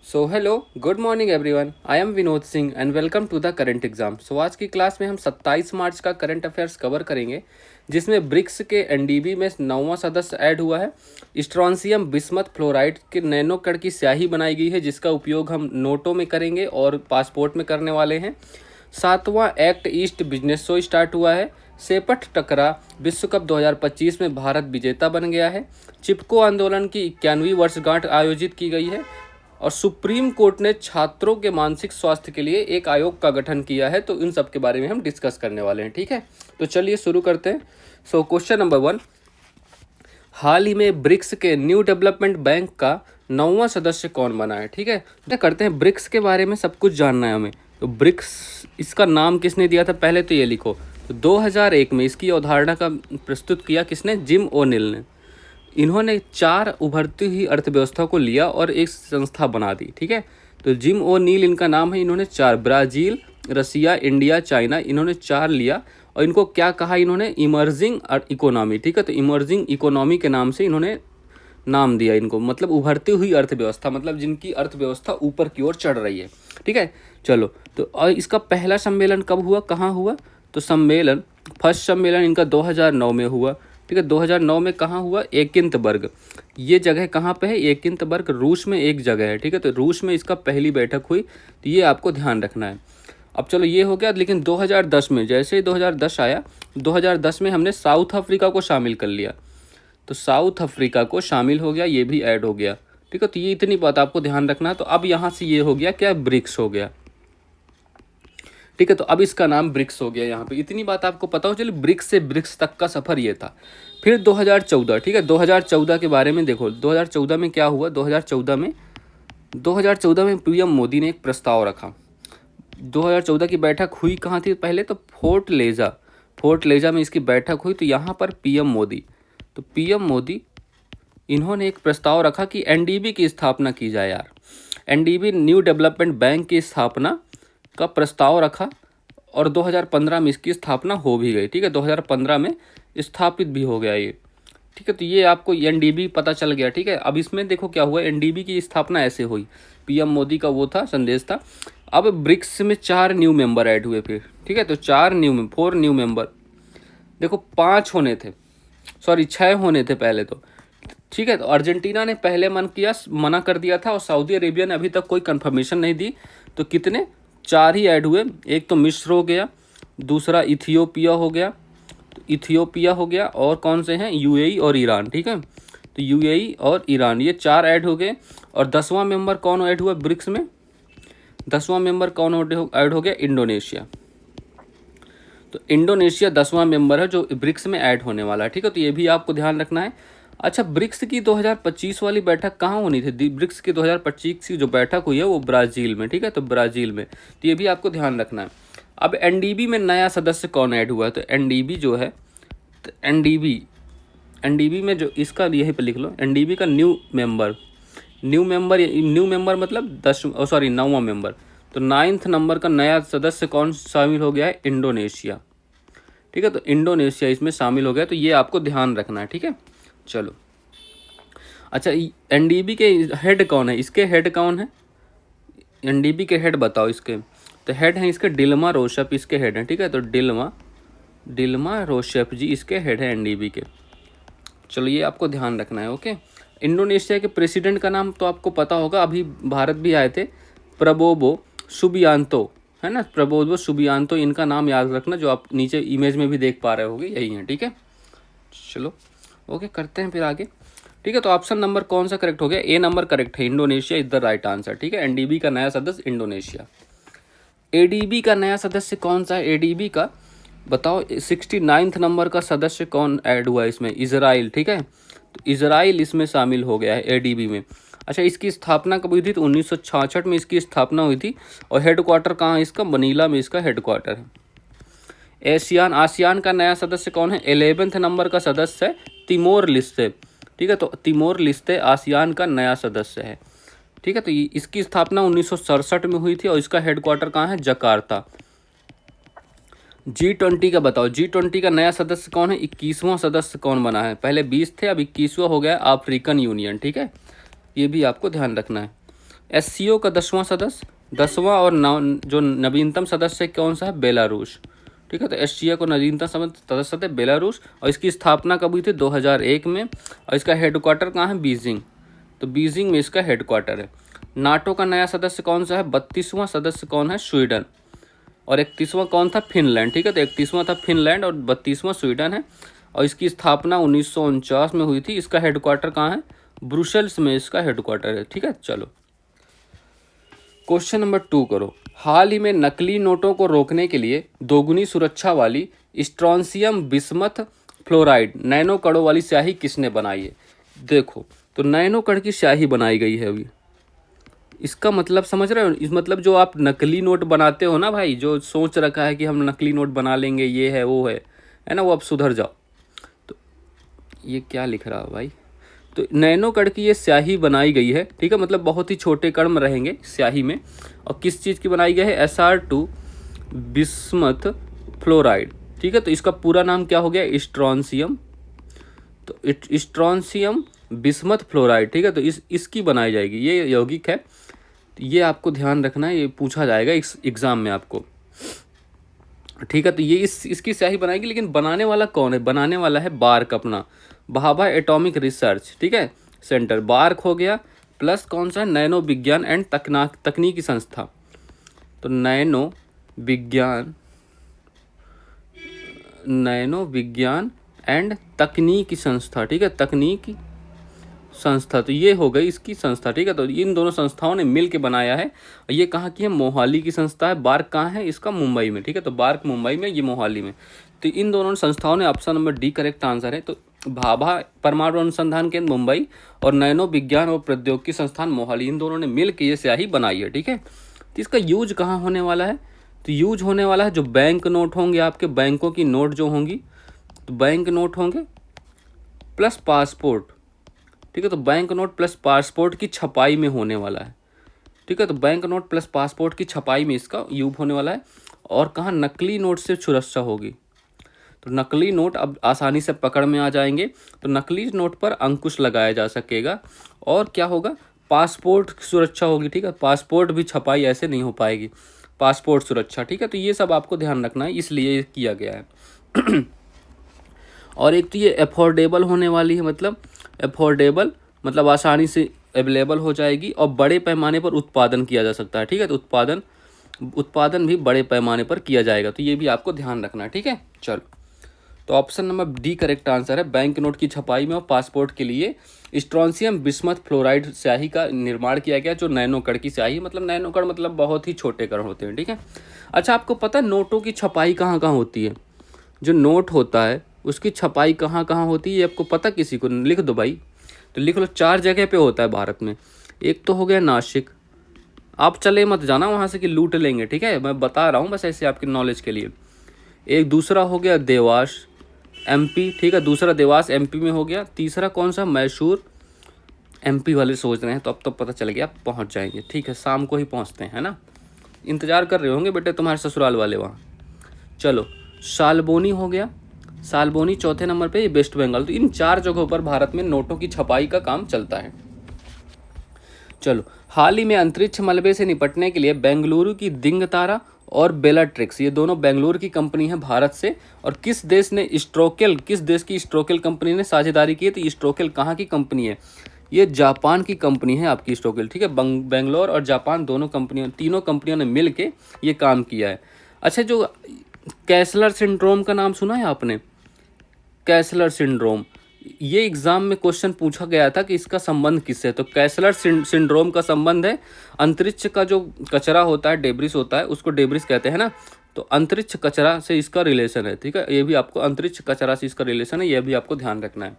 So hello, good morning everyone. I am Vinod Singh and welcome to the current exam. So आज की class में हम 27 मार्च का करंट अफेयर्स कवर करेंगे, जिसमें ब्रिक्स के एनडीबी में 9वां सदस्य ऐड हुआ है। स्ट्रॉन्सियम बिस्मथ फ्लोराइड के नैनो कण की स्याही बनाई गई है, जिसका उपयोग हम नोटों में करेंगे और पासपोर्ट में करने वाले हैं। 7वां Act East business show start हुआ है। सेपट टकरा विश्व कप 2025 में भारत विजेता बन गया है। चिपको आंदोलन की 91वीं वर्षगांठ आयोजित की गई है और सुप्रीम कोर्ट ने छात्रों के मानसिक स्वास्थ्य के लिए एक आयोग का गठन किया है। तो इन सब के बारे में हम डिस्कस करने वाले हैं, ठीक है। तो चलिए शुरू करते हैं। सो क्वेश्चन नंबर 1, हाल ही में ब्रिक्स के न्यू डेवलपमेंट बैंक का 9वां सदस्य कौन बना है, ठीक है। तो करते हैं, ब्रिक्स के बारे में सब कुछ जानना है हमें। तो ब्रिक्स, इसका नाम किसने दिया था, पहले तो ये लिखो। तो 2001 में इसकी अवधारणा का प्रस्तुत किया किसने, जिम ओनिल ने। इन्होंने 4 उभरती हुई अर्थव्यवस्था को लिया और एक संस्था बना दी, ठीक है। तो जिम ओ नील इनका नाम है। इन्होंने 4, ब्राज़ील, रसिया, इंडिया, चाइना, इन्होंने 4 लिया और इनको क्या कहा इन्होंने, इमर्जिंग इकोनॉमी, ठीक है। तो इमर्जिंग इकोनॉमी के नाम से इन्होंने नाम दिया इनको, मतलब उभरती हुई अर्थव्यवस्था, मतलब जिनकी अर्थव्यवस्था ऊपर की ओर चढ़ रही है, ठीक है। चलो, तो और इसका पहला सम्मेलन कब हुआ, कहाँ हुआ, तो सम्मेलन, फर्स्ट सम्मेलन इनका 2009 में हुआ, ठीक है। 2009 में कहाँ हुआ, एकिंतबर्ग। ये जगह कहाँ पे है, एकिंतबर्ग रूस में एक जगह है, ठीक है। तो रूस में इसका पहली बैठक हुई, तो ये आपको ध्यान रखना है। अब चलो ये हो गया, लेकिन 2010 में, जैसे ही 2010 आया, 2010 में हमने साउथ अफ्रीका को शामिल कर लिया। तो साउथ अफ्रीका को शामिल हो गया, ये भी ऐड हो गया, ठीक है। तो ये इतनी बात आपको ध्यान रखना है। तो अब यहाँ से ये हो गया क्या, ब्रिक्स हो गया, ठीक है। तो अब इसका नाम ब्रिक्स हो गया यहाँ पे, इतनी बात आपको पता हो। चलिए, ब्रिक्स से ब्रिक्स तक का सफ़र ये था। फिर 2014, ठीक है। 2014 के बारे में देखो, 2014 में क्या हुआ। 2014 में पीएम मोदी ने एक प्रस्ताव रखा। 2014 की बैठक हुई कहाँ थी पहले, तो फोर्ट लेजा में इसकी बैठक हुई। तो यहाँ पर पीएम मोदी इन्होंने एक प्रस्ताव रखा कि एनडीबी की स्थापना की जाए यार। एनडीबी, न्यू डेवलपमेंट बैंक की स्थापना का प्रस्ताव रखा और 2015 में इसकी स्थापना हो भी गई, ठीक है। 2015 में स्थापित भी हो गया ये, ठीक है। तो ये आपको एनडीबी पता चल गया, ठीक है। अब इसमें देखो क्या हुआ, एनडीबी की स्थापना ऐसे हुई, पीएम मोदी का वो था, संदेश था। अब ब्रिक्स में 4 न्यू मेंबर ऐड हुए फिर, ठीक है। तो 4 4 न्यू मेंबर, देखो 5 होने थे, सॉरी 6 होने थे पहले तो, ठीक है। तो अर्जेंटीना ने पहले मना कर दिया था और सऊदी अरेबिया ने अभी तक कोई कंफर्मेशन नहीं दी। तो कितने, 4 ही ऐड हुए। एक तो मिस्र हो गया, दूसरा इथियोपिया हो गया, और कौन से हैं, यूएई और ईरान, ठीक है। तो यूएई और ईरान, ये 4 ऐड हो गए। और 10वां मेंबर कौन ऐड हुआ ब्रिक्स में, 10वां मेंबर कौन ऐड हो गया, इंडोनेशिया। तो इंडोनेशिया 10वां मेंबर है जो ब्रिक्स में ऐड होने वाला है, ठीक है। तो ये भी आपको ध्यान रखना है। अच्छा, ब्रिक्स की 2025 वाली बैठक कहाँ होनी थी, ब्रिक्स की 2025 की जो बैठक हुई है वो ब्राज़ील में, ठीक है। तो ब्राज़ील में, तो ये भी आपको ध्यान रखना है। अब एनडीबी में नया सदस्य कौन ऐड हुआ है, तो एनडीबी जो है, तो एनडीबी में जो इसका, यहीं पर लिख लो, एनडीबी का न्यू मेंबर मतलब 9वां मेंबर। तो 9th नंबर का नया सदस्य कौन शामिल हो गया है, इंडोनेशिया, ठीक है। तो इंडोनेशिया इसमें शामिल हो गया, तो ये आपको ध्यान रखना है, ठीक है। चलो, अच्छा, एनडीबी के हेड कौन है, इसके हेड कौन है, एनडीबी के हेड बताओ इसके। तो हेड हैं इसके डिल्मा रोशेफ, इसके हेड हैं, ठीक है। तो डिल्मा रोशेफ जी इसके हेड है एनडीबी के। चलो, ये आपको ध्यान रखना है, ओके। इंडोनेशिया के प्रेसिडेंट का नाम तो आपको पता होगा, अभी भारत भी आए थे, प्रबोवो सुबियांतो, है ना, प्रबोवो सुबियांतो, इनका नाम याद रखना, जो आप नीचे इमेज में भी देख पा रहे होगे, यही है, ठीक है। चलो, ओके, करते हैं फिर आगे, ठीक है। तो ऑप्शन नंबर कौन सा करेक्ट हो गया, ए नंबर करेक्ट है, Indonesia is the right answer, ठीक है। एनडीबी का नया सदस्य इंडोनेशिया। एडीबी का नया सदस्य कौन सा है, एडीबी का बताओ, 69th नंबर का सदस्य कौन ऐड हुआ है इसमें, इजराइल, ठीक है। तो इजराइल इसमें शामिल हो गया है एडीबी में। अच्छा, इसकी स्थापना कब हुई थी, तो 1966 में इसकी स्थापना हुई थी। और हेडक्वार्टर कहाँ है इसका, मनीला में इसका हेडक्वार्टर है। आसियान का नया सदस्य कौन है, 11th नंबर का सदस्य है तिमोर लिस्ते, ठीक है। तो तिमोर लिस्ते आसियान का नया सदस्य है, ठीक है। तो इसकी स्थापना 1967 में हुई थी और इसका हेडक्वार्टर कहाँ है, जकार्ता। G20 का बताओ, G20 का नया सदस्य कौन है, 21वां सदस्य कौन बना है, पहले 20 थे, अब 21वां हो गया अफ्रीकन यूनियन, ठीक है। ये भी आपको ध्यान रखना है। एससीओ का 10वां सदस्य, 10वां और जो नवीनतम सदस्य कौन सा है, बेलारूस। ठीक है, तो एससीओ को नवीनतम सदस्य है बेलारूस, और इसकी स्थापना कब हुई थी, 2001 में, और इसका हेडक्वार्टर कहाँ है, बीजिंग। तो बीजिंग में इसका हेडक्वार्टर है। नाटो का नया सदस्य कौन सा है, 32वां सदस्य कौन है, स्वीडन, और 31वां कौन था, फिनलैंड। ठीक है, तो 31वां था फिनलैंड और 32वां स्वीडन है, और इसकी स्थापना 1949 में हुई थी। इसका हेडक्वार्टर कहाँ है, ब्रुसेल्स में इसका हेडक्वार्टर है। ठीक है, चलो क्वेश्चन नंबर 2 करो। हाल ही में नकली नोटों को रोकने के लिए दोगुनी सुरक्षा वाली स्ट्रॉन्सियम बिस्मथ फ्लोराइड नैनो कणों वाली स्याही किसने बनाई है। देखो, तो नैनो कण की स्याही बनाई गई है अभी। इसका मतलब समझ रहे हो, इस मतलब जो आप नकली नोट बनाते हो ना भाई, जो सोच रखा है कि हम नकली नोट बना लेंगे, ये है वो है ना, वो अब सुधर जाओ। तो ये क्या लिख रहा है भाई, तो नैनो कण की ये स्याही बनाई गई है। ठीक है, मतलब बहुत ही छोटे कण रहेंगे स्याही में, और किस चीज़ की बनाई गई है, SR2 बिस्मथ फ्लोराइड। ठीक है, तो इसका पूरा नाम क्या हो गया, स्ट्रॉन्सियम। तो स्ट्रॉन्सियम बिस्मथ फ्लोराइड। ठीक है, तो इसकी बनाई जाएगी, ये यौगिक है। तो ये आपको ध्यान रखना है, ये पूछा जाएगा इस एग्ज़ाम में आपको। ठीक है, तो ये इसकी स्याही बनाएगी, लेकिन बनाने वाला कौन है, बनाने वाला है बार्क, अपना भाभा एटॉमिक रिसर्च। ठीक है, सेंटर बार्क हो गया, प्लस कौन सा, नैनो विज्ञान एंड तकनीकी संस्था। तो नैनो विज्ञान एंड तकनीकी संस्था। ठीक है, तकनीकी संस्था, तो ये हो गई इसकी संस्था। ठीक है, तो इन दोनों संस्थाओं ने मिल के बनाया है। और ये कहाँ की है, मोहाली की संस्था है। बार्क कहाँ है इसका, मुंबई में। ठीक है, तो बार्क मुंबई में, ये मोहाली में। तो इन दोनों संस्थाओं ने, option number D correct answer है। तो भाभा परमाणु अनुसंधान केंद्र मुंबई और नैनो विज्ञान और प्रौद्योगिकी संस्थान मोहाली, इन दोनों ने मिल के ये स्याही बनाई है। ठीक है, तो इसका यूज कहाँ होने वाला है, तो यूज होने वाला है जो बैंक नोट होंगे आपके, बैंकों की नोट जो होंगी, तो बैंक नोट होंगे प्लस पासपोर्ट। ठीक है, तो बैंक नोट प्लस पासपोर्ट की छपाई में होने वाला है। ठीक है, तो बैंक नोट प्लस पासपोर्ट की छपाई में इसका यूज होने वाला है। और कहाँ, नकली नोट से सुरक्षा होगी। तो नकली नोट अब आसानी से पकड़ में आ जाएंगे, तो नकली नोट पर अंकुश लगाया जा सकेगा। और क्या होगा, पासपोर्ट की सुरक्षा होगी। ठीक है, पासपोर्ट भी छपाई ऐसे नहीं हो पाएगी, पासपोर्ट सुरक्षा। ठीक है, तो ये सब आपको ध्यान रखना है, इसलिए ये किया गया है। और एक तो ये अफोर्डेबल होने वाली है, मतलब अफोर्डेबल मतलब आसानी से अवेलेबल हो जाएगी, और बड़े पैमाने पर उत्पादन किया जा सकता है। ठीक है, तो उत्पादन भी बड़े पैमाने पर किया जाएगा, तो ये भी आपको ध्यान रखना है। ठीक है, चलो, तो option number D correct answer है। बैंक नोट की छपाई में और पासपोर्ट के लिए स्ट्रॉन्सियम बिस्मथ फ्लोराइड स्याही का निर्माण किया गया, जो नैनो कण की स्याही, मतलब नैनो कण मतलब बहुत ही छोटे कण होते हैं। ठीक है, अच्छा, आपको पता है नोटों की छपाई कहाँ कहाँ होती है, जो नोट होता है उसकी छपाई कहाँ कहाँ होती है, ये आपको पता, किसी को लिख दो भाई, तो लिख लो, 4 जगह पे होता है भारत में। एक तो हो गया नासिक, आप चले मत जाना वहाँ से कि लूट लेंगे। ठीक है, मैं बता रहा हूँ बस ऐसे आपकी नॉलेज के लिए। एक दूसरा हो गया देवास, MP। ठीक है, दूसरा देवास MP में हो गया। तीसरा कौन सा, मैसूर। MP वाले सोच रहे हैं, तो अब तो पता चल गया, पहुँच जाएंगे। ठीक है, शाम को ही पहुँचते हैं, है ना, इंतज़ार कर रहे होंगे बेटे तुम्हारे ससुराल वाले वहाँ। चलो, सालबोनी हो गया, सालबोनी चौथे नंबर पे, ये वेस्ट बंगाल। तो इन 4 जगहों पर भारत में नोटों की छपाई का काम चलता है। चलो, हाल ही में अंतरिक्ष मलबे से निपटने के लिए बेंगलुरु की दिंग तारा और बेलाट्रिक्स, ये दोनों बेंगलुरु की कंपनी है भारत से। और किस देश की स्ट्रोकेल कंपनी ने साझेदारी की है, तो स्ट्रोकेल कहाँ की कंपनी है, ये जापान की कंपनी है आपकी स्ट्रोकेल। ठीक है, बेंगलोर और जापान तीनों कंपनियों ने मिल के ये काम किया है। अच्छा, जो कैसलर सिंड्रोम का नाम सुना है आपने, कैसलर सिंड्रोम, ये एग्जाम में क्वेश्चन पूछा गया था कि इसका संबंध किससे। तो कैसलर सिंड्रोम का संबंध है अंतरिक्ष का जो कचरा होता है, डेब्रिस होता है, उसको डेब्रिस कहते हैं ना, तो अंतरिक्ष कचरा से इसका रिलेशन है। ठीक है, ये भी आपको, अंतरिक्ष कचरा से इसका रिलेशन है, ये भी आपको ध्यान रखना है।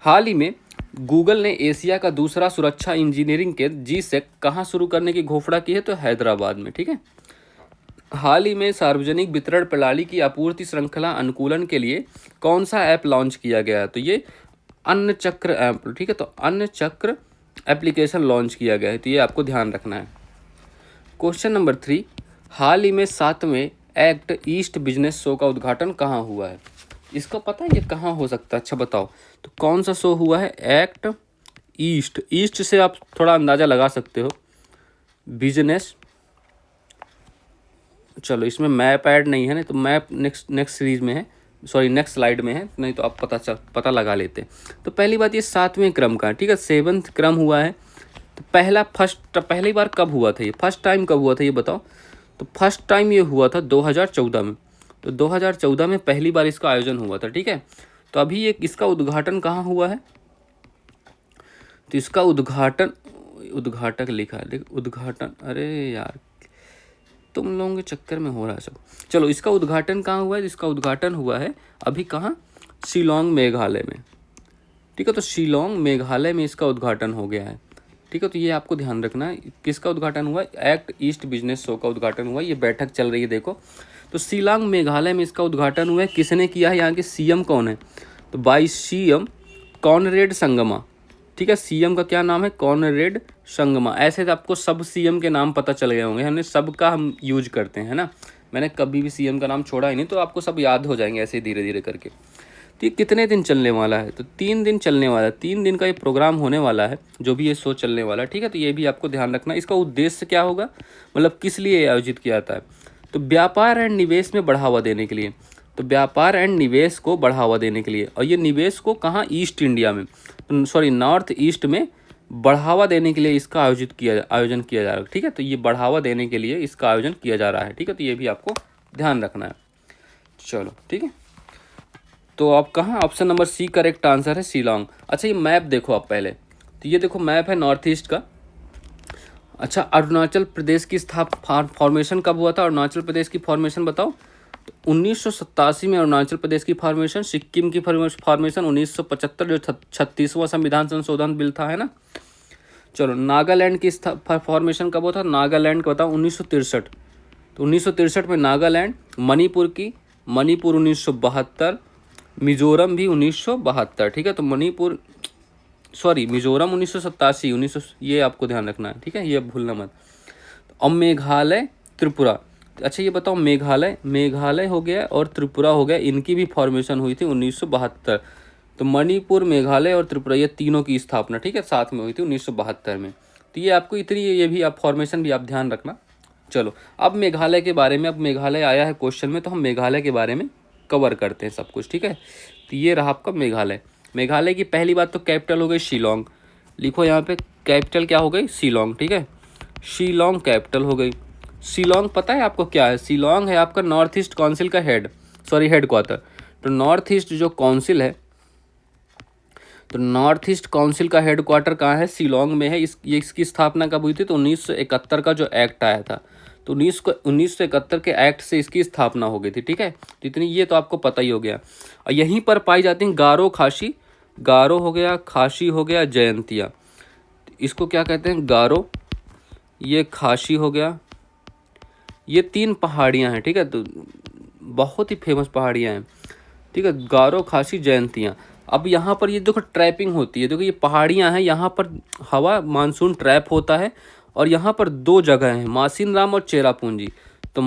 हाल ही में गूगल ने एशिया का दूसरा सुरक्षा इंजीनियरिंग केंद्र GSEC कहाँ शुरू करने की घोषणा की है, तो हैदराबाद में। ठीक है, हाल ही में सार्वजनिक वितरण प्रणाली की आपूर्ति श्रृंखला अनुकूलन के लिए कौन सा ऐप लॉन्च किया गया है, तो ये अन्न चक्र ऐप। ठीक है, तो अन्न चक्र एप्लीकेशन लॉन्च किया गया है, तो ये आपको ध्यान रखना है। क्वेश्चन नंबर 3, हाल ही में 7वें एक्ट ईस्ट बिजनेस शो का उद्घाटन कहाँ हुआ है, इसको पता है ये कहाँ हो सकता है, अच्छा बताओ, तो कौन सा शो हुआ है, एक्ट ईस्ट से आप थोड़ा अंदाज़ा लगा सकते हो, बिजनेस, चलो इसमें मैप ऐड नहीं है, नहीं तो मैप नेक्स्ट सीरीज में है, सॉरी नेक्स्ट स्लाइड में है, नहीं तो आप पता लगा लेते। तो पहली बात ये 7वें क्रम का, ठीक है, 7th क्रम हुआ है। तो पहली बार कब हुआ था, ये फर्स्ट टाइम कब हुआ था ये बताओ। तो फर्स्ट टाइम ये हुआ था 2014 में। तो 2014 में पहली बार इसका आयोजन हुआ था, ठीक है। तो अभी ये इसका उद्घाटन कहाँ हुआ है, तो इसका उद्घाटक लिखा है, देख उद्घाटन, अरे यार तुम लोगों के चक्कर में हो रहा है सब। चलो इसका उद्घाटन कहाँ हुआ है, इसका उद्घाटन हुआ है अभी कहाँ, शिलोंग मेघालय में, ठीक है। तो शिलोंग मेघालय में इसका उद्घाटन हो गया है, ठीक है। तो ये आपको ध्यान रखना है, किसका उद्घाटन हुआ है, एक्ट ईस्ट बिजनेस शो का उद्घाटन हुआ है। ये बैठक चल रही है देखो। तो शिलोंग मेघालय में इसका उद्घाटन हुआ है, किसने किया है, यहाँ के सीएम कौन है, तो बाई सीएम कॉनरेड संगमा, ठीक है। सीएम का क्या नाम है, कॉनरेड संगमा। ऐसे तो आपको सब सीएम के नाम पता चल गए होंगे, हमने सबका हम यूज करते हैं ना, मैंने कभी भी सीएम का नाम छोड़ा ही नहीं, तो आपको सब याद हो जाएंगे ऐसे धीरे धीरे करके। तो ये कितने दिन चलने वाला है, तो 3 दिन चलने वाला है, 3 दिन का ये प्रोग्राम होने वाला है, जो भी ये शो चलने वाला है, ठीक है। तो ये भी आपको ध्यान रखना, इसका उद्देश्य क्या होगा, मतलब किस लिए आयोजित किया जाता है। तो व्यापार एंड निवेश में बढ़ावा देने के लिए, तो व्यापार एंड निवेश को बढ़ावा देने के लिए, और ये निवेश को कहाँ, ईस्ट इंडिया में, सॉरी नॉर्थ ईस्ट में बढ़ावा देने के लिए इसका आयोजन किया जा रहा है, ठीक है। तो ये बढ़ावा देने के लिए इसका आयोजन किया जा रहा है, ठीक है। तो ये भी आपको ध्यान रखना है। चलो ठीक है, तो आप कहाँ, option number C correct answer है, शिलोंग। अच्छा ये मैप देखो आप पहले, तो ये देखो मैप है नॉर्थ ईस्ट का। अच्छा अरुणाचल प्रदेश की फॉर्मेशन कब हुआ था, अरुणाचल प्रदेश की फॉर्मेशन बताओ। तो 1987 में अरुणाचल प्रदेश की फॉर्मेशन, सिक्किम की फॉर्मेशन 1975 जो 36वां संविधान संशोधन बिल था, है ना। चलो नागालैंड की फॉर्मेशन कब हुआ था, नागालैंड का बताओ 1963। तो 1963 में नागालैंड, मणिपुर 1972, मिजोरम भी 1972, ठीक है। तो मिजोरम 1987, ये आपको ध्यान रखना है, ठीक है, ये भूलना मत। अब मेघालय, त्रिपुरा, अच्छा ये बताओ मेघालय हो गया और त्रिपुरा हो गया, इनकी भी फॉर्मेशन हुई थी 1972। तो मणिपुर, मेघालय और त्रिपुरा ये तीनों की स्थापना, ठीक है, साथ में हुई थी 1972 में। तो ये आपको इतनी, ये भी आप फॉर्मेशन भी आप ध्यान रखना। चलो अब मेघालय के बारे में, अब मेघालय आया है क्वेश्चन में, तो हम मेघालय के बारे में कवर करते हैं सब कुछ, ठीक है। तो ये रहा आपका मेघालय। मेघालय की पहली बात तो कैपिटल हो गई शिलोंग, लिखो यहाँ पे कैपिटल क्या हो गई, शिलोंग, ठीक है। शिलोंग कैपिटल हो गई। शिलोंग पता है आपको क्या है, शिलोंग है आपका नॉर्थ ईस्ट काउंसिल का हेडक्वार्टर। तो नॉर्थ ईस्ट जो काउंसिल है, तो नॉर्थ ईस्ट काउंसिल का हेडक्वार्टर कहाँ है, शिलोंग में है। इसकी स्थापना कब हुई थी, तो 1971 का जो एक्ट आया था, तो 1971 के एक्ट से इसकी स्थापना हो गई थी, ठीक है। तो इतनी ये तो आपको पता ही हो गया। और यहीं पर पाई जाती हैं गारो हो गया, खासी हो गया, जयंतिया। इसको क्या कहते हैं, गारो, ये खासी हो गया, ये 3 पहाड़ियाँ हैं, ठीक है। तो बहुत ही फेमस पहाड़ियाँ हैं, ठीक है, गारो, खासी, जयंतियाँ। अब यहाँ पर ये देखो ट्रैपिंग होती है, देखो ये पहाड़ियाँ हैं, यहाँ पर हवा मानसून ट्रैप होता है, और यहाँ पर 2 जगह हैं, मासिनराम और चेरापूंजी। तो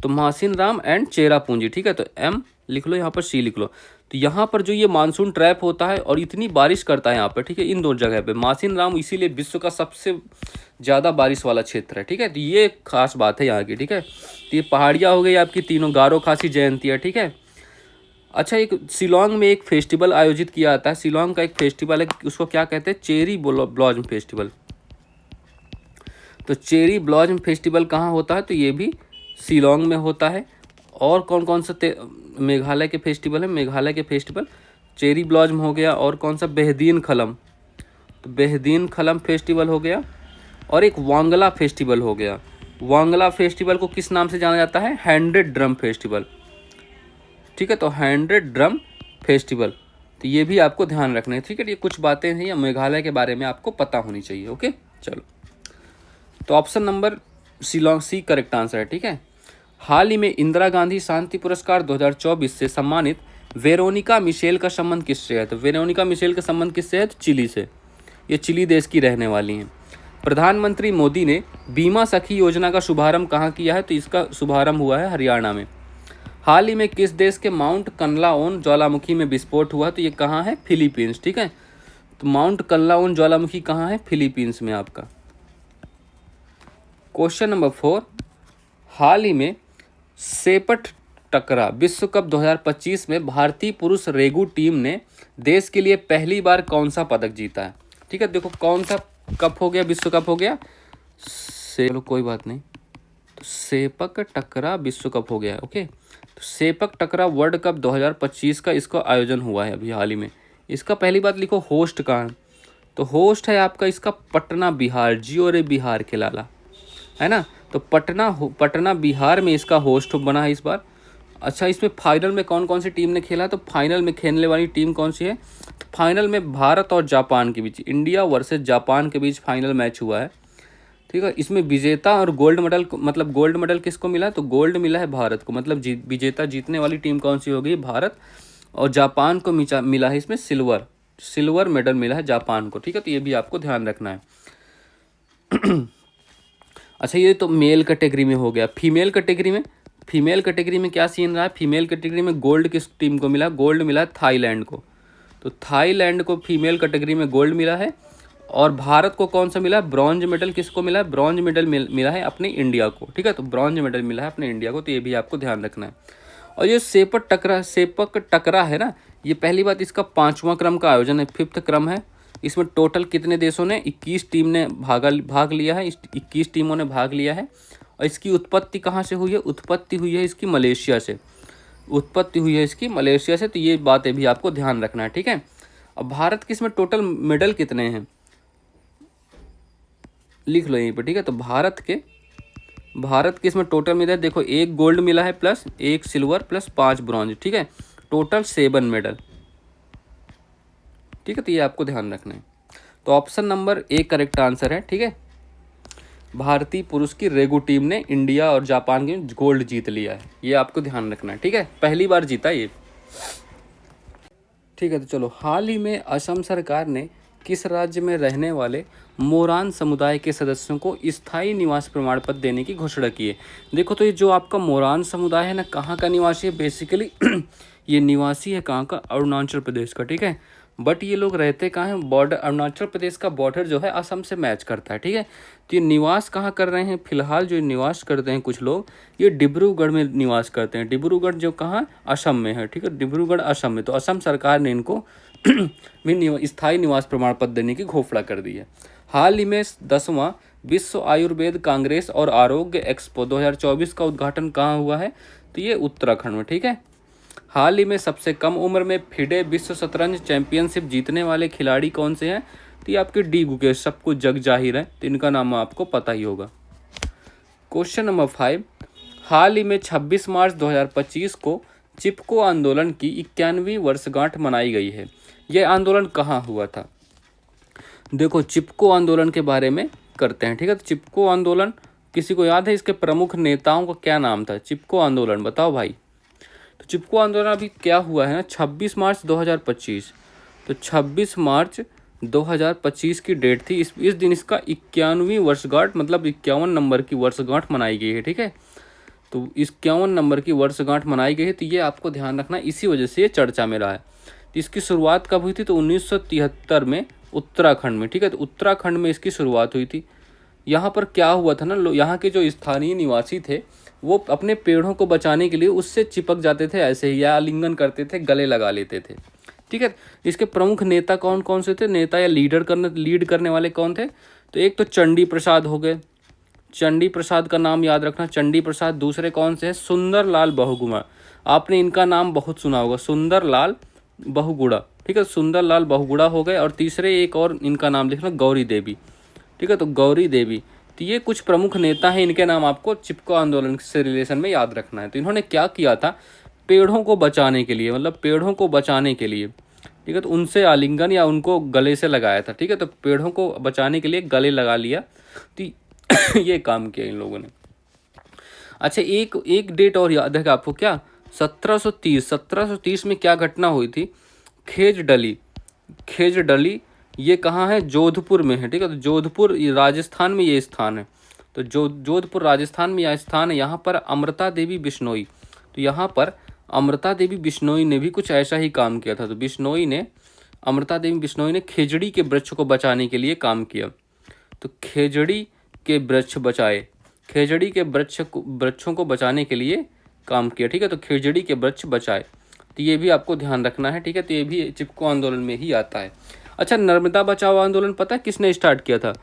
मासिनराम एंड चेरापूंजी, ठीक है। तो M लिख लो, यहाँ पर C लिख लो। तो यहाँ पर जो ये मानसून ट्रैप होता है और इतनी बारिश करता है यहाँ पर, ठीक है, इन 2 जगह पे। मासिनराम इसीलिए विश्व का सबसे ज़्यादा बारिश वाला क्षेत्र है, ठीक है। तो ये खास बात है यहाँ की, ठीक है। तो ये पहाड़ियाँ हो गई आपकी तीनों, गारो, खासी, जयंतिया, ठीक है। अच्छा एक शिलोंग में एक फेस्टिवल आयोजित किया जाता है, शिलोंग का एक फेस्टिवल है, उसको क्या कहते हैं, चेरी ब्लॉसम फेस्टिवल। तो चेरी ब्लॉसम फेस्टिवल कहाँ होता है, तो ये भी शिलोंग में होता है। और कौन कौन सा मेघालय के फेस्टिवल है, मेघालय के फेस्टिवल चेरी ब्लॉसम हो गया, और कौन सा, बेहदीन खलम, तो बेहदीन खलम फेस्टिवल हो गया, और एक वांगला फेस्टिवल हो गया। वांगला फेस्टिवल को किस नाम से जाना जाता है, 100 ड्रम फेस्टिवल, ठीक है। तो 100 ड्रम फेस्टिवल, तो ये भी आपको ध्यान रखना है, ठीक है। ये कुछ बातें हैं या मेघालय के बारे में आपको पता होनी चाहिए, ओके। चलो तो option number Shillong C correct answer है, ठीक है। हाल ही में इंदिरा गांधी शांति पुरस्कार 2024 से सम्मानित वेरोनिका मिशेल का संबंध किससे है, तो वेरोनिका मिशेल का संबंध किससे है, तो चिली से। ये चिली देश की रहने वाली हैं। प्रधानमंत्री मोदी ने बीमा सखी योजना का शुभारंभ कहाँ किया है, तो इसका शुभारंभ हुआ है हरियाणा में। हाल ही में किस देश के माउंट कनलाओन ज्वालामुखी में विस्फोट हुआ, तो ये कहाँ है, फिलीपींस, ठीक है। तो माउंट कनलाओन ज्वालामुखी कहाँ है, फिलीपींस में आपका। क्वेश्चन नंबर 4, हाल ही में सेपट टकरा विश्व कप 2025 में भारतीय पुरुष रेगू टीम ने देश के लिए पहली बार कौन सा पदक जीता है? ठीक है, देखो कौन सा कप हो गया, विश्व कप हो गया, चलो कोई बात नहीं, तो सेपक टकरा विश्व कप हो गया। ओके, तो सेपक टकरा वर्ल्ड कप 2025 का इसका आयोजन हुआ है अभी हाल ही में। इसका पहली बात लिखो होस्ट कहाँ है, तो होस्ट है आपका इसका पटना बिहार, जियो रे बिहार के लाला, है ना। तो पटना बिहार में इसका होस्ट बना है इस बार। अच्छा, इसमें फाइनल में कौन कौन सी टीम ने खेला, तो फाइनल में खेलने वाली टीम कौन सी है, तो फाइनल में भारत और जापान के बीच, इंडिया वर्सेस जापान के बीच फाइनल मैच हुआ है। ठीक है, इसमें विजेता और गोल्ड मेडल, मतलब गोल्ड मेडल किसको मिला, तो गोल्ड मिला है भारत को, मतलब विजेता जीतने वाली टीम कौन सी होगी, भारत, और जापान को मिला है इसमें सिल्वर मेडल मिला है जापान को। ठीक है, तो ये भी आपको ध्यान रखना है। अच्छा, ये तो मेल कैटेगरी में हो गया। फीमेल कैटेगरी में क्या सीन रहा है, फीमेल कैटेगरी में गोल्ड किस टीम को मिला, गोल्ड मिला है थाईलैंड को। तो थाईलैंड को फीमेल कैटेगरी में गोल्ड मिला है। और भारत को कौन सा मिला, ब्रॉन्ज मेडल किसको मिला है, ब्रॉन्ज मेडल मिला है अपने इंडिया को। ठीक है, तो ब्रॉन्ज मेडल मिला है अपने इंडिया को, तो ये भी आपको ध्यान रखना है। और ये सेपक टकरा है ना, ये पहली बात इसका 5वां क्रम का आयोजन है, 5th क्रम है। इसमें टोटल कितने देशों ने, 21 टीम ने भाग लिया है, 21 टीमों ने भाग लिया है। और इसकी उत्पत्ति कहाँ से हुई है, उत्पत्ति हुई है इसकी मलेशिया से, तो ये बातें भी आपको ध्यान रखना है। ठीक है, अब भारत के इसमें टोटल मेडल कितने हैं, लिख लो यहीं पर। ठीक है, तो भारत के इसमें टोटल मेडल देखो, 1 गोल्ड मिला है प्लस 1 सिल्वर प्लस 5 ब्रॉन्ज। ठीक है, टोटल 7 मेडल। ठीक है, तो ये आपको ध्यान रखना है। तो option number A correct answer है। ठीक है, भारतीय पुरुष की रेगू टीम ने इंडिया और जापान के गोल्ड जीत लिया है, ये आपको ध्यान रखना है। ठीक है, पहली बार जीता ये। ठीक है, तो चलो, हाल ही में असम सरकार ने किस राज्य में रहने वाले मोरान समुदाय के सदस्यों को स्थायी निवास प्रमाण पत्र देने की घोषणा की है? देखो, तो ये जो आपका मोरान समुदाय है ना, कहाँ का निवासी है बेसिकली, ये निवासी है कहाँ का, अरुणाचल प्रदेश का। ठीक है, बट ये लोग रहते कहाँ हैं, बॉर्डर, अरुणाचल प्रदेश का बॉर्डर जो है असम से मैच करता है। ठीक है, तो ये निवास कहाँ कर रहे हैं, फिलहाल जो निवास करते हैं कुछ लोग, ये डिब्रूगढ़ में निवास करते हैं। डिब्रूगढ़ जो कहाँ, असम में है। ठीक है, डिब्रूगढ़ असम में। तो असम सरकार ने इनको भी स्थायी निवास प्रमाण पत्र देने की घोषणा कर दी है। हाल ही में 10वां विश्व आयुर्वेद कांग्रेस और आरोग्य एक्सपो 2024 का उद्घाटन कहाँ हुआ है, तो ये उत्तराखंड में। ठीक है, हाल ही में सबसे कम उम्र में फिडे विश्व शतरंज चैंपियनशिप जीतने वाले खिलाड़ी कौन से हैं, तो ये आपके डी गुकेश, सबको जग जाहिर है, तो इनका नाम आपको पता ही होगा। क्वेश्चन नंबर 5, हाल ही में 26 मार्च 2025 को चिपको आंदोलन की 91वीं वर्षगांठ मनाई गई है। यह आंदोलन कहाँ हुआ था? देखो, चिपको आंदोलन के बारे में करते हैं। ठीक है, तो चिपको आंदोलन किसी को याद है, इसके प्रमुख नेताओं का क्या नाम था? चिपको आंदोलन बताओ भाई। तो चिपको आंदोलन अभी क्या हुआ है ना, 26 मार्च 2025, तो 26 मार्च 2025 की डेट थी। इस दिन इसका 91वीं वर्षगांठ, मतलब 51 नंबर की वर्षगांठ मनाई गई है। ठीक है, तो 51 नंबर की वर्षगांठ मनाई गई है, तो ये आपको ध्यान रखना, इसी वजह से ये चर्चा में रहा है। तो इसकी शुरुआत कब हुई थी, तो 1973 में उत्तराखंड में। ठीक है, तो उत्तराखंड में इसकी शुरुआत हुई थी। यहाँ पर क्या हुआ था ना, यहाँ के जो स्थानीय निवासी थे वो अपने पेड़ों को बचाने के लिए उससे चिपक जाते थे ऐसे ही, या आलिंगन करते थे, गले लगा लेते थे। ठीक है, इसके प्रमुख नेता कौन कौन से थे, नेता या लीड करने वाले कौन थे? तो एक तो चंडी प्रसाद हो गए, चंडी प्रसाद का नाम याद रखना, चंडी प्रसाद। दूसरे कौन से हैं, सुंदर लाल बहुगुणा, आपने इनका नाम बहुत सुना होगा, सुंदर लाल बहुगुणा। ठीक है, सुंदर लाल बहुगुणा हो गए। और तीसरे एक और इनका नाम लिखना, गौरी देवी। ठीक है, तो गौरी देवी, तो ये कुछ प्रमुख नेता हैं, इनके नाम आपको चिपको आंदोलन से रिलेशन में याद रखना है। तो इन्होंने क्या किया था, पेड़ों को बचाने के लिए, मतलब पेड़ों को बचाने के लिए, ठीक है, तो उनसे आलिंगन या उनको गले से लगाया था। ठीक है, तो पेड़ों को बचाने के लिए गले लगा लिया, तो ये काम किया इन लोगों ने। अच्छा, एक डेट और याद है आपको क्या, 1730 में क्या घटना हुई थी, खेज डली, ये कहाँ है, जोधपुर में है। ठीक है, तो जोधपुर राजस्थान में ये स्थान है, तो जोधपुर राजस्थान में यह स्थान है। यहाँ पर अमृता देवी बिश्नोई, तो यहाँ पर अमृता देवी बिश्नोई ने भी कुछ ऐसा ही काम किया था। तो अमृता देवी बिश्नोई ने खेजड़ी के वृक्ष को बचाने के लिए काम किया, तो खेजड़ी के वृक्ष बचाए। खेजड़ी के वृक्षों को बचाने के लिए काम किया। ठीक है, तो खेजड़ी के वृक्ष बचाए, तो ये भी आपको ध्यान रखना है। ठीक है, तो ये भी चिपको आंदोलन में ही आता है। अच्छा, नर्मदा बचाओ आंदोलन पता है किसने स्टार्ट किया था?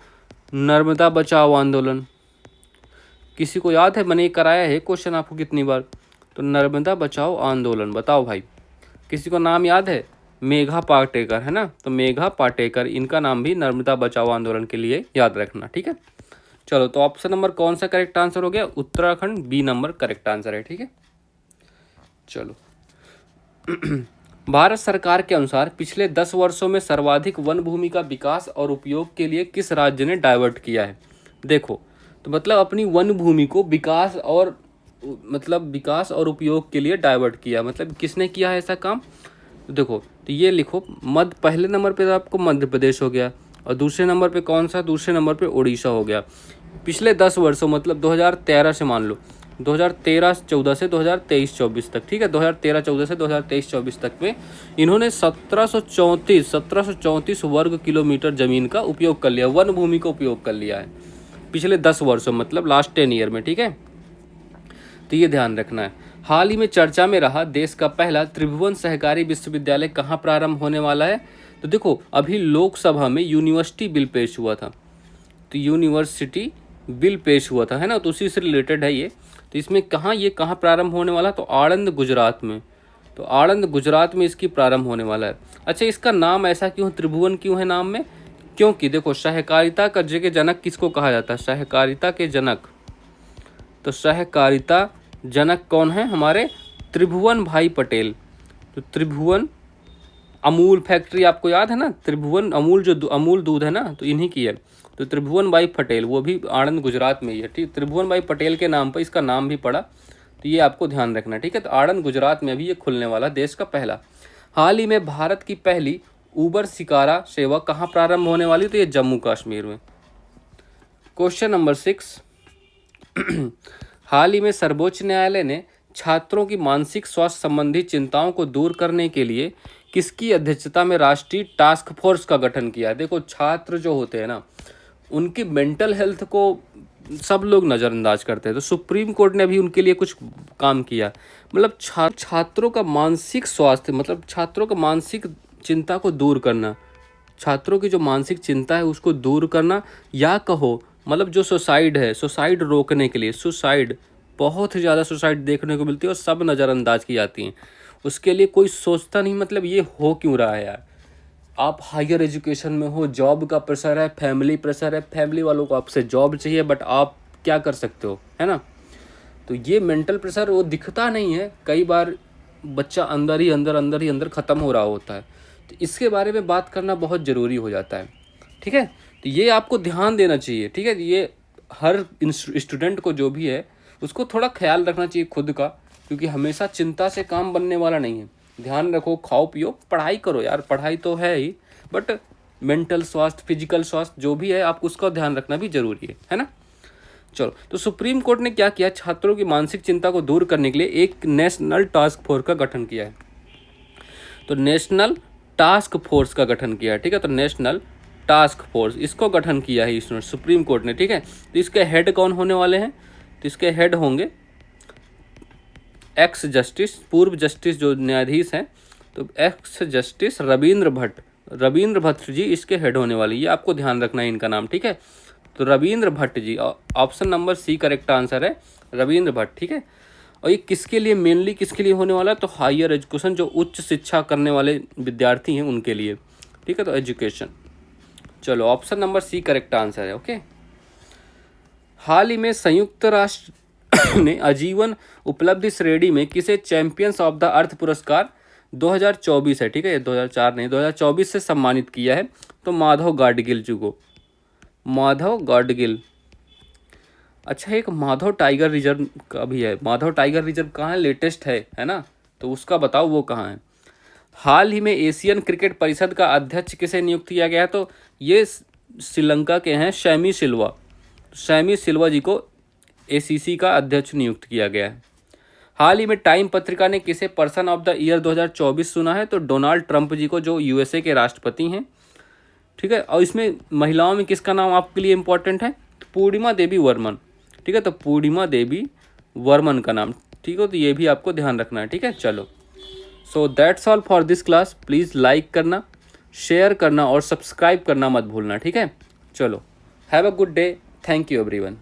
नर्मदा बचाओ आंदोलन किसी को याद है? मैंने ये कराया है क्वेश्चन आपको कितनी बार। तो नर्मदा बचाओ आंदोलन बताओ भाई, किसी को नाम याद है? मेघा पाटेकर, है ना? तो मेघा पाटेकर, इनका नाम भी नर्मदा बचाओ आंदोलन के लिए याद रखना। ठीक है, चलो, तो ऑप्शन नंबर कौन सा करेक्ट आंसर हो गया? Uttarakhand, B number correct answer है। ठीक है, चलो भारत सरकार के अनुसार पिछले 10 वर्षों में सर्वाधिक वन भूमि का विकास और उपयोग के लिए किस राज्य ने डाइवर्ट किया है? देखो, तो मतलब अपनी वन भूमि को विकास और विकास और उपयोग के लिए डाइवर्ट किया, मतलब किसने किया है ऐसा काम? तो देखो, तो ये लिखो, पहले नंबर पे तो आपको मध्य प्रदेश हो गया, और दूसरे नंबर पे कौन सा? दूसरे नंबर पे उड़ीसा हो गया। पिछले 10 वर्षों मतलब 2013 से, मान लो 2013-14 से 2023-24 तक। ठीक है, 2013-14 से 2023-24 तक में इन्होंने 1734 वर्ग किलोमीटर ज़मीन का उपयोग कर लिया, वन भूमि का उपयोग कर लिया है पिछले 10 वर्षों, मतलब लास्ट 10 ईयर में। ठीक है, तो ये ध्यान रखना है। हाल ही में चर्चा में रहा देश का पहला त्रिभुवन सहकारी विश्वविद्यालय कहाँ प्रारंभ होने वाला है? तो देखो, अभी लोकसभा में यूनिवर्सिटी बिल पेश हुआ था, तो यूनिवर्सिटी बिल पेश हुआ था, है ना? तो उसी से रिलेटेड है ये। तो इसमें कहाँ प्रारंभ होने वाला? तो आणंद गुजरात में। तो आणंद गुजरात में इसकी प्रारंभ होने वाला है। अच्छा, इसका नाम ऐसा क्यों, त्रिभुवन क्यों है नाम में? क्योंकि देखो, सहकारिता का के जनक किसको कहा जाता है? सहकारिता के जनक। तो सहकारिता जनक कौन है? हमारे त्रिभुवन भाई पटेल। तो त्रिभुवन अमूल फैक्ट्री आपको याद है ना? त्रिभुवन अमूल, जो अमूल दूध है ना, तो इन्हीं की है। तो त्रिभुवन भाई पटेल, वो भी आणंद गुजरात में ही है। ठीक, त्रिभुवन भाई पटेल के नाम पर इसका नाम भी पड़ा, तो ये आपको ध्यान रखना। ठीक है, तो आणंद गुजरात में अभी ये खुलने वाला देश का पहला। हाल ही में भारत की पहली उबर शिकारा सेवा कहाँ प्रारंभ होने वाली? तो ये जम्मू कश्मीर में। क्वेश्चन नंबर 6 हाल ही में सर्वोच्च न्यायालय ने छात्रों की मानसिक स्वास्थ्य संबंधी चिंताओं को दूर करने के लिए किसकी अध्यक्षता में राष्ट्रीय टास्क फोर्स का गठन किया? देखो, छात्र जो होते हैं ना, उनकी मेंटल हेल्थ को सब लोग नज़रअंदाज करते हैं, तो सुप्रीम कोर्ट ने भी उनके लिए कुछ काम किया। मतलब छात्रों का मानसिक स्वास्थ्य, मतलब छात्रों का मानसिक चिंता को दूर करना, छात्रों की जो मानसिक चिंता है उसको दूर करना, या कहो मतलब जो सुसाइड है, सुसाइड रोकने के लिए, सुसाइड बहुत ही ज़्यादा सुसाइड देखने को मिलती है और सब नज़रअंदाज की जाती हैं, उसके लिए कोई सोचता नहीं। मतलब ये हो क्यों रहा है यार? आप हायर एजुकेशन में हो, जॉब का प्रेशर है, फैमिली प्रेशर है, फैमिली वालों को आपसे जॉब चाहिए, बट आप क्या कर सकते हो, है ना? तो ये मेंटल प्रेशर वो दिखता नहीं है, कई बार बच्चा अंदर ही अंदर ख़त्म हो रहा होता है, तो इसके बारे में बात करना बहुत ज़रूरी हो जाता है। ठीक है, तो ये आपको ध्यान देना चाहिए। ठीक है, ये हर स्टूडेंट को जो भी है उसको थोड़ा ख्याल रखना चाहिए खुद का, क्योंकि हमेशा चिंता से काम बनने वाला नहीं है। ध्यान रखो, खाओ पियो, पढ़ाई करो यार, पढ़ाई तो है ही, बट मेंटल स्वास्थ्य, फिजिकल स्वास्थ्य जो भी है आपको उसका ध्यान रखना भी जरूरी है ना? चलो, तो सुप्रीम कोर्ट ने क्या किया? छात्रों की मानसिक चिंता को दूर करने के लिए एक नेशनल टास्क फोर्स का गठन किया है। तो नेशनल टास्क फोर्स का गठन किया है। ठीक है, तो नेशनल टास्क फोर्स, इसको गठन किया है इसने, सुप्रीम कोर्ट ने। ठीक है, तो इसके हेड कौन होने वाले हैं? तो इसके हेड होंगे एक्स जस्टिस, पूर्व जस्टिस जो न्यायाधीश हैं, तो एक्स जस्टिस रविंद्र भट्ट जी इसके हेड होने वाले, ये आपको ध्यान रखना है इनका नाम। ठीक है, तो Ravindra Bhatt ji, option number C correct answer है, रविंद्र भट्ट। ठीक है, और ये किसके लिए, मेनली किसके लिए होने वाला है? तो हायर एजुकेशन, जो उच्च शिक्षा करने वाले विद्यार्थी हैं उनके लिए। ठीक है, तो एजुकेशन। चलो, option number C correct answer है। ओके, हाल ही में संयुक्त राष्ट्र ने आजीवन उपलब्धि श्रेणी में किसे चैंपियंस ऑफ द अर्थ पुरस्कार 2024 है, ठीक है, 2004 नहीं, 2024 से सम्मानित किया है? तो माधव गाडगिल जी को, माधव गाडगिल। अच्छा, एक माधव टाइगर रिजर्व का भी है, माधव टाइगर रिजर्व कहाँ है? लेटेस्ट है ना? तो उसका बताओ वो कहाँ है? हाल ही में एशियन क्रिकेट परिषद का अध्यक्ष किसे नियुक्त किया गया है? तो ये श्रीलंका के हैं सैमी सिल्वा जी को एसीसी का अध्यक्ष नियुक्त किया गया है। हाल ही में टाइम पत्रिका ने किसे पर्सन ऑफ द ईयर 2024 चुना है? तो डोनाल्ड ट्रंप जी को, जो यूएसए के राष्ट्रपति हैं। ठीक है, और इसमें महिलाओं में किसका नाम आपके लिए इंपॉर्टेंट है? पूर्णिमा देवी वर्मन। ठीक है। तो पूर्णिमा देवी वर्मन का नाम, ठीक है। तो ये भी आपको ध्यान रखना है, ठीक है। चलो, so that's all for this class. Please like करना, शेयर करना और सब्सक्राइब करना मत भूलना, ठीक है। चलो, have a good day. Thank you everyone.